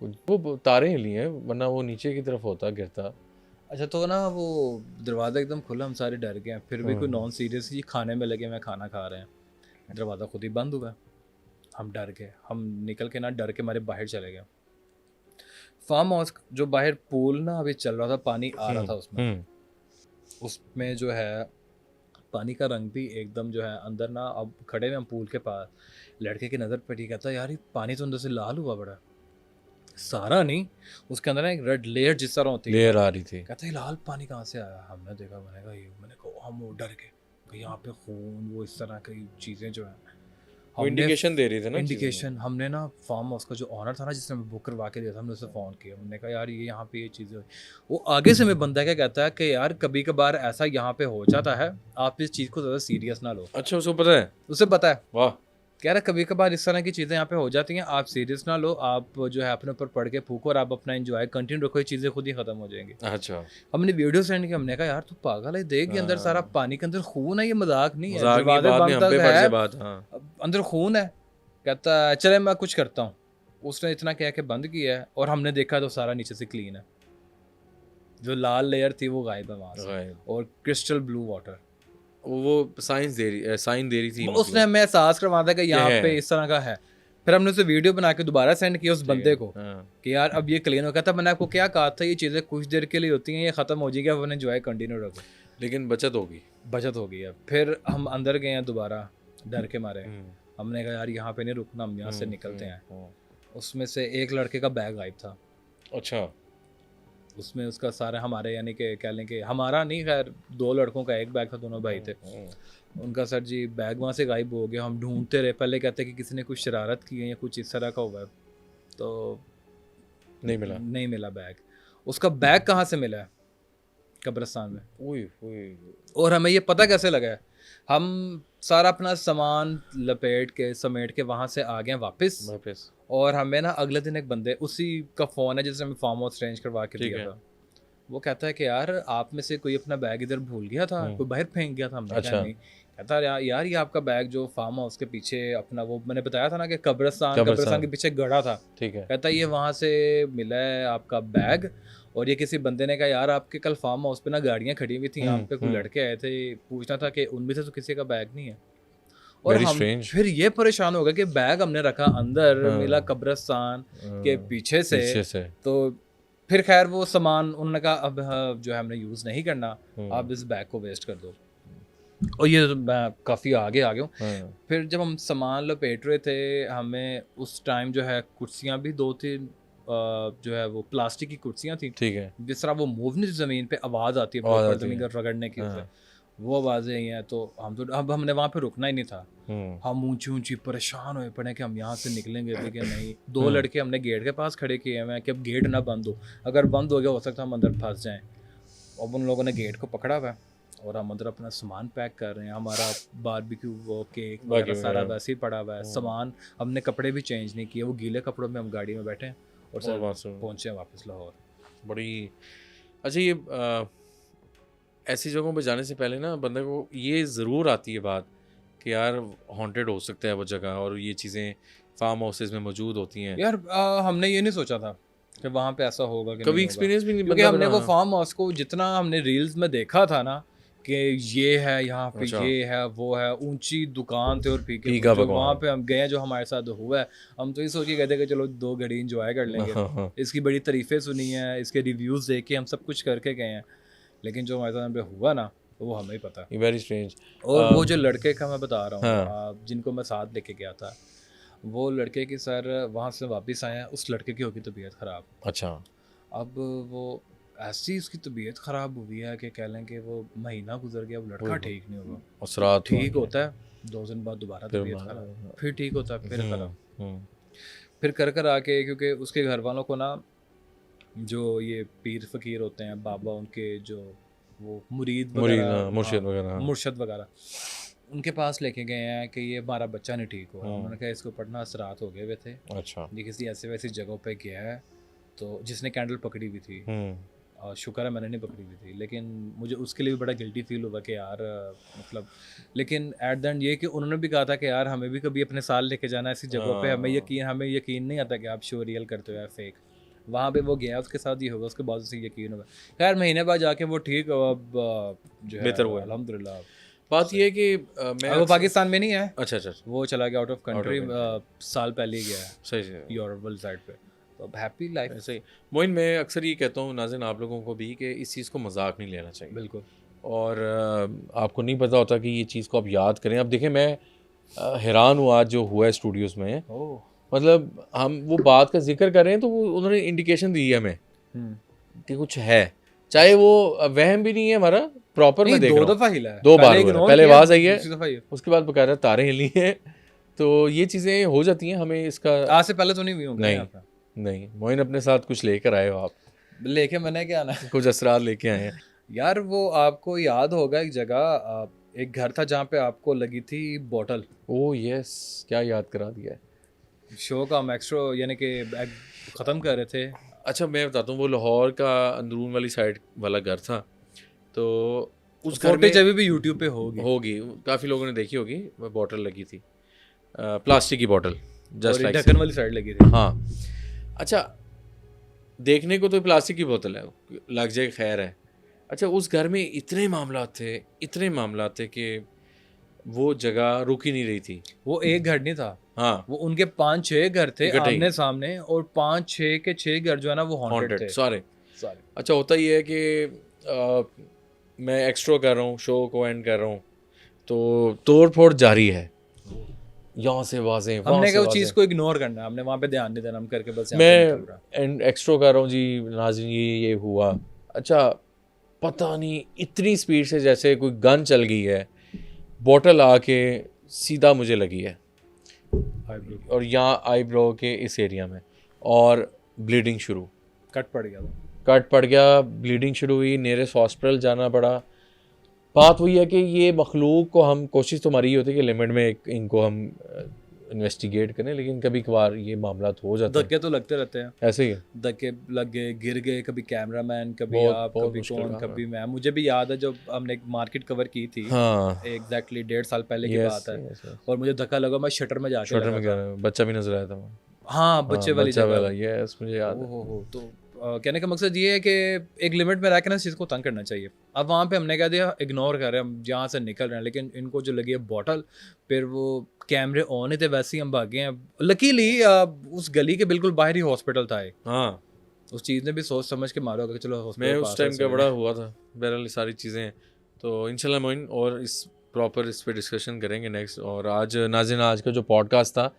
कुछ वो तारें हिली हैं, वरना वो नीचे की तरफ होता गिरता। अच्छा, तो ना वो दरवाज़ा एकदम खुला, हम सारे डर गए हैं, फिर भी कोई हाँ। नॉन सीरियस ही खाने में लगे, मैं खाना खा रहे हैं, दरवाज़ा खुद ही बंद हुआ। हम डर गए, हम निकल के ना डर के मारे बाहर चले गए। फार्म हाउस जो बाहर पूल ना अभी चल रहा था, पानी आ रहा था उसमें। उसमें जो है पानी का रंग भी एकदम जो है अंदर ना, अब खड़े में हम पूल के पास, लड़के की नज़र पड़ी, कहता यार ये पानी तो अंदर से लाल हुआ बड़ा, सारा नहीं, उसके अंदर ना एक रेड लेयर जिस तरह होती है, लेयर आ रही थी। कहता है लाल पानी कहाँ से आया। हमने देखा, मैंने कहा हम वो डर गए कि यहाँ पे खून, वो इस तरह की चीज़ें जो है, वो इंडिकेशन दे रही थी ना, इंडिकेशन। हमने ना फार्म हाउस का जो ऑनर था ना, जिसने हमें बुक करवा के दिया था, हमने उसे फ़ोन किया, हमने कहा यार ये यहाँ पे ये चीज़ें, वो आगे से हमें बंदा क्या कहता है कि यार कभी कभार ऐसा यहाँ पे हो जाता है, आप इस चीज़ को ज़्यादा सीरियस ना लो। अच्छा, उसको पता है? उसे पता है, वाह। कह रहा कभी कभार इस तरह की चीज़ें यहाँ पे हो जाती हैं, आप सीरियस ना लो, आप जो है अपने ऊपर पढ़ के फूको और आप अपना एंजॉय कंटिन्यू रखो, ये चीज़ें खुद ही खत्म हो जाएंगी। अच्छा, हमने वीडियो सेंड किया, हमने कहा यार तू पागल है, देख ये अंदर सारा पानी के अंदर खून है, ये मजाक नहीं है, मजाक नहीं, दरवाजे बाद में बंद हम पे तक पड़ है, जाए बात। हाँ। अंदर खून है। कहता है चले मैं कुछ करता हूँ। उसने इतना कह के बंद किया है, और हमने देखा तो सारा नीचे से क्लीन है, जो लाल लेयर थी वो गायब है वहाँ से, गायब। और क्रिस्टल ब्लू वाटर। वो साइंस दे रही, साइन दे रही थी उसने हमें एहसास करवा था कि यहाँ है। पे इस तरह का है। फिर हमने उसे वीडियो बना के दोबारा सेंड किया उस बंदे को हाँ। कि यार अब ये क्लीन हो गया था, मैंने आपको क्या कहा था, ये चीज़ें कुछ देर के लिए होती हैं, ये ख़त्म हो जाएगी, अपने एंजॉय कंटिन्यू रखो। लेकिन बचत होगी। बचत हो गई है। फिर हम अंदर गए हैं दोबारा डर के मारे, हमने कहा यार यहाँ पे नहीं रुकना, हम यहाँ से निकलते हैं। उसमें से एक लड़के का बैग गायब था। अच्छा। उसमें उसका सारा, हमारे यानी कि कह लें कि हमारा नहीं, खैर 2 लड़कों का एक बैग था, दोनों भाई थे, उनका सर जी बैग वहाँ से गायब हो गया। हम ढूंढते रहे, पहले कहते कि किसी ने कुछ शरारत की है या कुछ इस तरह का हुआ है, तो नहीं मिला बैग। उसका बैग कहाँ से मिला है? कब्रिस्तान में। और हमें ये पता कैसे लगा है? हम सारा अपना सामान लपेट के समेट के वहाँ से आ गए वापस। और हमें ना अगले दिन एक बंदे, उसी का फ़ोन है जिसने हमें फार्म हाउस अरेंज करवा के दिया था, वो कहता है कि यार आप में से कोई अपना बैग इधर भूल गया था, कोई बाहर फेंक गया था। हमने कहा नहीं। कहता है यार ये आपका बैग जो फार्म हाउस के पीछे अपना, वो मैंने बताया था ना कि कब्रिस्तान के पीछे गड़ा था, ठीक है। कहता है ये वहाँ से मिला है आपका बैग। और ये किसी बंदे ने कहा यार आपके कल फार्म हाउस पे ना गाड़ियाँ खड़ी हुई थी, यहाँ पे कोई लड़के आए थे, पूछना था कि उनमें से तो किसी का बैग नहीं है। और हम फिर ये परेशान हो गए कि बैग हमने रखा अंदर, मिला कब्रिस्तान के पीछे से। तो फिर खैर वो सामान उन्होंने कहा अब जो है हमने यूज़ नहीं करना, आप इस बैग को वेस्ट कर दो। और ये मैं काफ़ी आगे आ गया हूँ। फिर जब हम सामान लपेट रहे थे, हमें उस टाइम जो है कुर्सियाँ भी 2-3 जो है वो प्लास्टिक की कुर्सियाँ थी, ठीक है, जिस तरह वो मूव नहीं, ज़मीन पे आवाज़ आती है ज़मीन का रगड़ने की, वो आवाज़ें ही हैं। तो हम तो अब हमने वहाँ पे रुकना ही नहीं था, हम ऊंची परेशान हुए पड़े कि हम यहाँ से निकलेंगे भी कि नहीं। 2 लड़के हमने गेट के पास खड़े किए हैं कि अब गेट ना बंद हो, अगर बंद हो गया हो सकता है हम अंदर फंस जाएं। अब उन लोगों ने गेट को पकड़ा हुआ है और हम अंदर अपना सामान पैक कर रहे हैं। हमारा बारबेक्यू वो केक वगैरह सारा वैसे ही पड़ा हुआ है, सामान हमने कपड़े भी चेंज नहीं किए, वो गीले कपड़ों में हम गाड़ी में बैठे और सर पहुँचे वापस लाहौर। बड़ी अच्छा, ये ऐसी जगहों पर जाने से पहले ना बंदे को ये ज़रूर आती है बात कि यार हॉन्टेड हो सकता है वो जगह, और ये चीज़ें फार्म हाउसेज में मौजूद होती हैं। यार हमने ये नहीं सोचा था कि वहाँ पे ऐसा होगा कि कभी एक्सपीरियंस भी नहीं, क्योंकि हमने वो फार्म हाउस को जितना हमने रील्स में देखा था ना कि ये है यहाँ पे, ये है वो है, ऊंची दुकान थे और पीके जो वहाँ पे हम गए, जो हमारे साथ हुआ है, हम तो ये सोच के गए थे कि चलो 2 घड़ी इंजॉय कर लेंगे। इसकी बड़ी तारीफें सुनी है, इसके रिव्यूज़ देख के हम सब कुछ करके गए हैं, लेकिन जो हमारे साथ हुआ ना वो हमें ही पता। Very strange. और वो जो लड़के का मैं बता रहा हूँ, जिनको मैं साथ लेके गया था, वो लड़के की सर वहाँ से वापस आए हैं, उस लड़के की होगी तबीयत ख़राब। अच्छा। अब वो ऐसी उसकी तबीयत ख़राब हुई है कि कह लें कि वो महीना गुजर गया, वो लड़का ठीक नहीं होगा। असरात तो ठीक आए। होता है, 2 दिन बाद दोबारा फिर तबीयत मारा। ख़राब, फिर ठीक होता है, फिर ख़राब, हम्म, फिर कर आके, क्योंकि उसके घर वालों को ना जो ये पीर फ़कीर होते हैं, बाबा उनके जो वो मुरीद मुरीद, वगैरह, हाँ, मुर्शिद हाँ, वगैरह, हाँ। मुर्शद वगैरह, उनके पास लेके गए हैं कि ये हमारा बच्चा नहीं ठीक हुआ। हाँ। उन्होंने कहा इसको पढ़ना असरात हो गए हुए थे, अच्छा। ये किसी ऐसे वैसी जगह पे गया है, तो जिसने कैंडल पकड़ी हुई थी, हम्म, और शुक्र है मैंने नहीं पकड़ी हुई थी, लेकिन मुझे उसके लिए भी बड़ा गिल्टी फील हुआ कि यार मतलब, लेकिन एट द एंड ये कि उन्होंने भी कहा था कि यार हमें भी कभी अपने साल लेके जाना ऐसी जगहों पे, हमें यकीन नहीं आता कि आप शो रियल करते हो या फेक। वहाँ पे वो गया, उसके साथ ही होगा, उसके बाद उसे यकीन होगा। खैर महीने बाद जाके वो ठीक हो, अब जो है बेहतर हुआ है। अल्हम्दुलिल्लाह। बात ये है कि मैं अब वो पाकिस्तान में नहीं है, अच्छा अच्छा, वो चला गया आउट ऑफ कंट्री, country। साल पहले ही गया है सही सही, यूरोप वाली साइड पे, तो अब हैप्पी लाइफ। ऐसे ही। मोइन, मैं अक्सर ये कहता हूँ नाज़रीन आप लोगों को भी कि इस चीज़ को मजाक नहीं लेना चाहिए। बिल्कुल। और आपको नहीं पता होता कि ये चीज़ को आप याद करें। अब देखें, मैं हैरान हुआ आज जो हुआ है स्टूडियोज़ में। ओह। मतलब हम वो बात का जिक्र कर रहे हैं तो वो उन्होंने इंडिकेशन दी है हमें कि कुछ है, चाहे वो वहम भी नहीं है हमारा, प्रॉपर मैं देख दो रहा हूँ। दफा हिला है, 2 बार हुआ है। ignore पहले किया, आवाज़ आई है, दूसरी दफा ये। उसके बाद बकायदा तारे हिली हैं। तो ये चीज़ें हो जाती हैं, हमें इसका आज से पहले तो नहीं हुई होंगी नहीं। यहाँ पे। नहीं, मोइन अपने साथ कुछ लेकर आए हो आप, लेके मैंने क्या आना है? कुछ असरार लेके आए हैं। यार वो आपको याद होगा एक जगह, एक घर था जहाँ पे आपको लगी थी बॉटल। ओह यस, क्या याद करा दिया है। शो का हम एक्स्ट्रा यानी कि ख़त्म कर रहे थे। अच्छा मैं बताता हूँ, वो लाहौर का अंदरून वाली साइड वाला घर था, तो उस घर में फुटेज अभी भी यूट्यूब पे होगी, काफ़ी लोगों ने देखी होगी। बॉटल लगी थी, प्लास्टिक की बॉटल, और जस्ट ये लाइक ढक्कन वाली साइड लगी थी। हाँ। अच्छा, देखने को तो प्लास्टिक की बोतल है, लग जाए खैर है। अच्छा, उस घर में इतने मामला थे कि वो जगह रुक ही नहीं रही थी। वो एक घर नहीं था, हाँ, वो उनके 5-6 घर थे इकट्ठे ही। आमने सामने, और 5-6 के 6 घर जो है ना वो हॉन्टेड हॉन्टेड थे सारे। सारे। अच्छा, होता ये है कि मैं एक्स्ट्रा कर रहा हूँ, शो को एंड कर रहा हूँ, तो तोड़ फोड़ जारी है, यहाँ से वाजे, हमने कहा उस चीज़ को इग्नोर करना है, हमने वहाँ पे ध्यान नहीं देना, हम करके बस यहाँ पे निकल रहा। मैं एंड एक्स्ट्रा कर रहा हूँ जी नाज़रीन, ये हुआ। अच्छा, पता नहीं इतनी स्पीड से जैसे कोई गन चल गई है, बॉटल आके सीधा मुझे लगी है, eyebrow और यहाँ आईब्रो के इस एरिया में, और ब्लीडिंग शुरू, कट पड़ गया था। कट पड़ गया, ब्लीडिंग शुरू हुई, नियरेस्ट हॉस्पिटल जाना पड़ा। बात वही है कि ये मखलूक को हम, कोशिश तो हमारी ये होती है कि लिमिट में इनको हम इन्वेस्टिगेट करें, लेकिन कभी कभार ये मामला हो जाता है। धक्के तो लगते रहते हैं, ऐसे ही है। धक्के लग गए, गिर गए, कभी कैमरामैन, कभी बहुत- आप, बहुत कभी मुश्किल कौन, काम है। कभी मैं। मुझे भी याद है जब हमने एक मार्केट कवर की थी, हाँ, एग्जैक्टली 1.5 साल पहले की यस बात है, यस। और मुझे धक्का लगा, मैं शटर में जाके छोटे लगा में था। क्या है, बच्चा भी नजर आया था वहाँ। हाँ, बच्चे वाली बच्चा वाला, जगह। यस मुझे याद है। हो तो कहने का मकसद ये है कि एक लिमिट में रह के ना इस चीज़ को तंग करना चाहिए। अब वहाँ पे हमने कह दिया इग्नोर कर रहे हैं, हम जहाँ से निकल रहे हैं, लेकिन इनको जो लगी है बॉटल, फिर वो कैमरे ऑन ही थे, वैसे ही हम भागे हैं। लकीली उस गली के बिल्कुल बाहर ही हॉस्पिटल था एक। हाँ, उस चीज़ ने भी सोच समझ के मारा होगा कि चलो मैं हॉस्पिटल उस टाइम का बड़ा हुआ था। बहरहाल ये सारी चीज़ें हैं, तो इंशाल्लाह मोइन और इस प्रॉपर इस पे डिस्कशन करेंगे नेक्स्ट। और आज नाज़रीन, आज का जो पॉडकास्ट था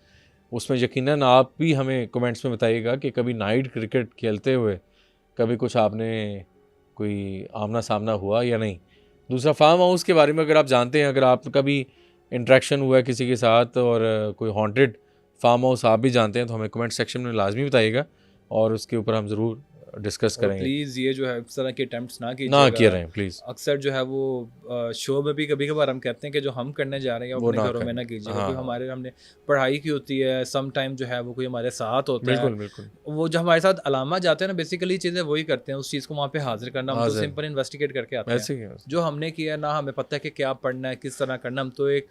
उसमें यकीनन आप भी हमें कमेंट्स में बताइएगा कि कभी नाइट क्रिकेट खेलते हुए कभी कुछ आपने कोई आमना सामना हुआ या नहीं। दूसरा, फार्म हाउस के बारे में अगर आप जानते हैं, अगर आपका भी इंटरेक्शन हुआ है किसी के साथ, और कोई हॉन्टेड फार्म हाउस आप भी जानते हैं, तो हमें कमेंट सेक्शन में लाजमी बताइएगा, और उसके ऊपर हम ज़रूर डिस्कस करेंगे। प्लीज़ ये जो है इस तरह के अटेम्प्ट्स ना ना कीजिएगा। किए रहें प्लीज़। अक्सर जो है वो शो में भी कभी कभार हम कहते हैं कि जो हम करने जा रहे हैं वो अपने ना घरों में करें। ना कीजिए, हाँ। क्योंकि हमने पढ़ाई की होती है, सम टाइम जो है वो कोई हमारे साथ होता बिल्कुल है, बिल्कुल। वो जो हमारे साथ अलामा जाते हैं ना, बेसिकली चीज़ें वही करते हैं, उस चीज़ को वहाँ पे हाजिर करना। हम तो हाजिर। सिंपल इन्वेस्टिगेट करके आते हैं। ऐसे ही है। जो हमने किया ना, हमें पता है कि क्या पढ़ना है, किस तरह करना, हम तो एक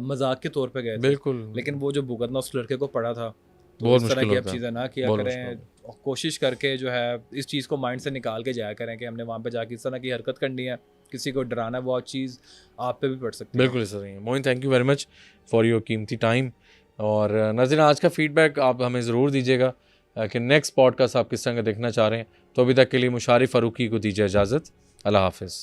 मजाक के तौर पे गए थे। बिल्कुल। लेकिन वो जो भुगतना उस लड़के को पड़ा था, तो बहुत इस तरह मुश्किल की अब होता है। चीज़ें ना किया बहुत करें, मुश्किल और कोशिश करके जो है इस चीज़ को माइंड से निकाल के जाया करें कि हमने वहाँ पे जाके इस तरह की हरकत करनी है, किसी को डराना है, वो चीज़ आप पे भी पड़ सकती है। बिल्कुल ऐसा नहीं है। Moin, thank you very much for your कीमती टाइम। और नाज़रीन, आज का फीडबैक आप हमें ज़रूर दीजिएगा कि नेक्स्ट पॉडकास्ट आप किस तरह का देखना चाह रहे हैं। तो अभी तक के लिए मुशारिफ फ़ारूकी को दीजिए इजाज़त। अल्लाह हाफ़िज़।